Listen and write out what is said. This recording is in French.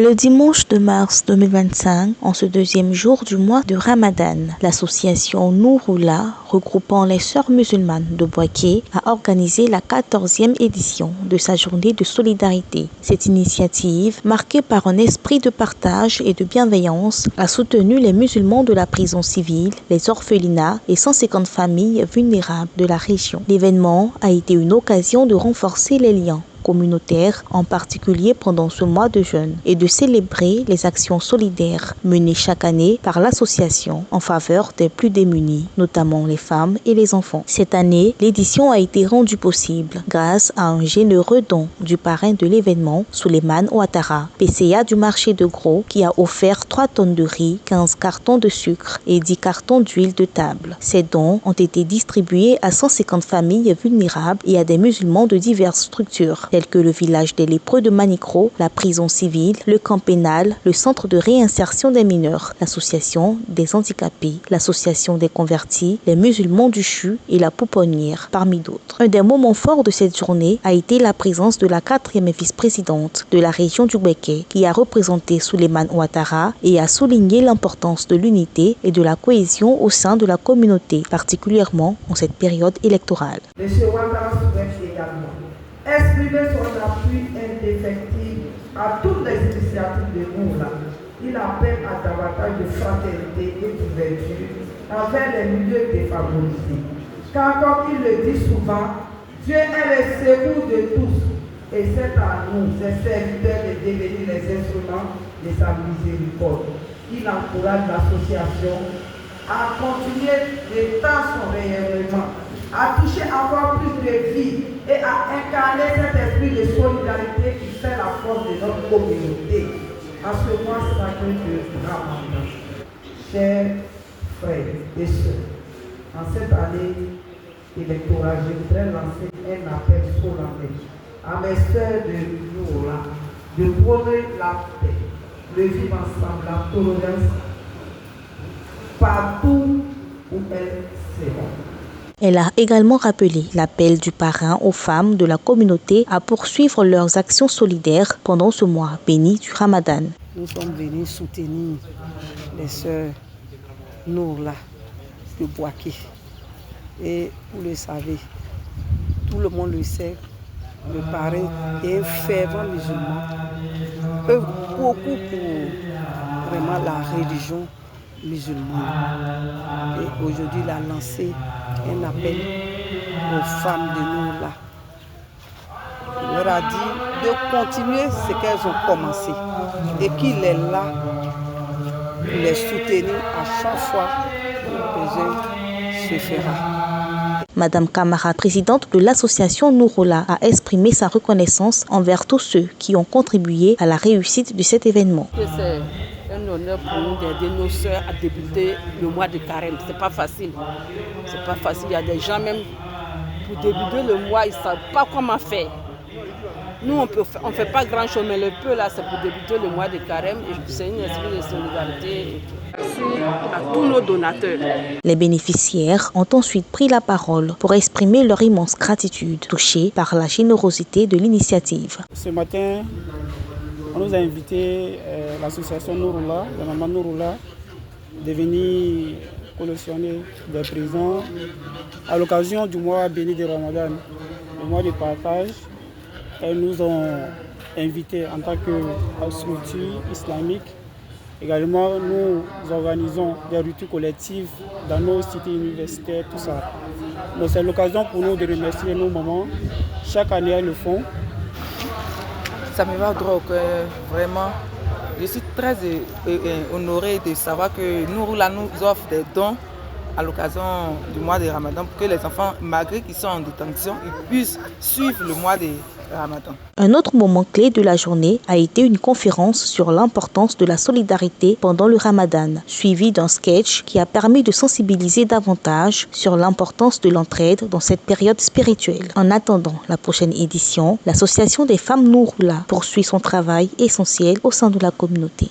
Le dimanche de mars 2025, en ce deuxième jour du mois de Ramadan, l'association Nouroula, regroupant les sœurs musulmanes de Bouaké, a organisé la 14e édition de sa journée de solidarité. Cette initiative, marquée par un esprit de partage et de bienveillance, a soutenu les musulmans de la prison civile, les orphelinats et 150 familles vulnérables de la région. L'événement a été une occasion de renforcer les liens communautaires, en particulier pendant ce mois de jeûne, et de célébrer les actions solidaires menées chaque année par l'association en faveur des plus démunis, notamment les femmes et les enfants. Cette année, l'édition a été rendue possible grâce à un généreux don du parrain de l'événement, Souleymane Ouattara, PCA du marché de Gros, qui a offert 3 tonnes de riz, 15 cartons de sucre et 10 cartons d'huile de table. Ces dons ont été distribués à 150 familles vulnérables et à des musulmans de diverses structures, tels que le village des lépreux de Manicro, la prison civile, le camp pénal, le centre de réinsertion des mineurs, l'association des handicapés, l'association des convertis, les musulmans du CHU et la pouponnière, parmi d'autres. Un des moments forts de cette journée a été la présence de la 4e vice-présidente de la région du Bouaké, qui a représenté Souleymane Ouattara et a souligné l'importance de l'unité et de la cohésion au sein de la communauté, particulièrement en cette période électorale. Exprimer son appui indéfectible à toutes les initiatives de Nouroula. Il appelle à davantage de fraternité et d'ouverture envers les milieux défavorisés. Car comme il le dit souvent, Dieu est le secours de tous et c'est à nous, ses serviteurs, de devenir les instruments de sa miséricorde. Il encourage l'association à continuer d'étendre son rayonnement, à toucher encore plus de vie et à incarner cet esprit de solidarité qui fait la force de notre communauté en ce mois sacré de Ramadan. Chers frères et sœurs, en cette année électorale, je voudrais lancer un appel solennel à mes sœurs de Nouroula de prôner la paix, le vivre ensemble, la tolérance partout où elles seront. Elle a également rappelé l'appel du parrain aux femmes de la communauté à poursuivre leurs actions solidaires pendant ce mois béni du Ramadan. Nous sommes venus soutenir les sœurs Nouroula de Bouaké. Et vous le savez, tout le monde le sait, le parrain est un fervent musulman, œuvre beaucoup pour vraiment la religion musulmane. Et aujourd'hui, il a lancé un appel aux femmes de Nouroula. Il leur a dit de continuer ce qu'elles ont commencé et qu'il est là pour les soutenir à chaque fois que le besoin se fera. Madame Kamara, présidente de l'association Nouroula, a exprimé sa reconnaissance envers tous ceux qui ont contribué à la réussite de cet événement. C'est un honneur pour nous d'aider nos sœurs à débuter le mois de carême. C'est pas facile. C'est pas facile. Il y a des gens même pour débuter le mois, ils ne savent pas comment faire. Nous, on ne fait pas grand chose, mais le peu là, c'est pour débuter le mois de carême. Et c'est une esprit de solidarité. Merci à tous nos donateurs. Les bénéficiaires ont ensuite pris la parole pour exprimer leur immense gratitude, touchés par la générosité de l'initiative. Ce matin, on nous a invité, l'association Nouroula, la maman Nouroula, de venir collectionner des présents à l'occasion du mois béni de Ramadan, le mois de partage. Elles nous ont invités en tant que structure islamique. Également, nous organisons des rituels collectifs dans nos cités universitaires, tout ça. Donc c'est l'occasion pour nous de remercier nos mamans. Chaque année, elles le font. Ça me va droit au cœur, vraiment. Je suis très honorée de savoir que Nouroula nous offre des dons à l'occasion du mois de Ramadan pour que les enfants, malgré qu'ils sont en détention, ils puissent suivre le mois de Ramadan. Un autre moment clé de la journée a été une conférence sur l'importance de la solidarité pendant le Ramadan, suivie d'un sketch qui a permis de sensibiliser davantage sur l'importance de l'entraide dans cette période spirituelle. En attendant la prochaine édition, l'association des femmes Nouroula poursuit son travail essentiel au sein de la communauté.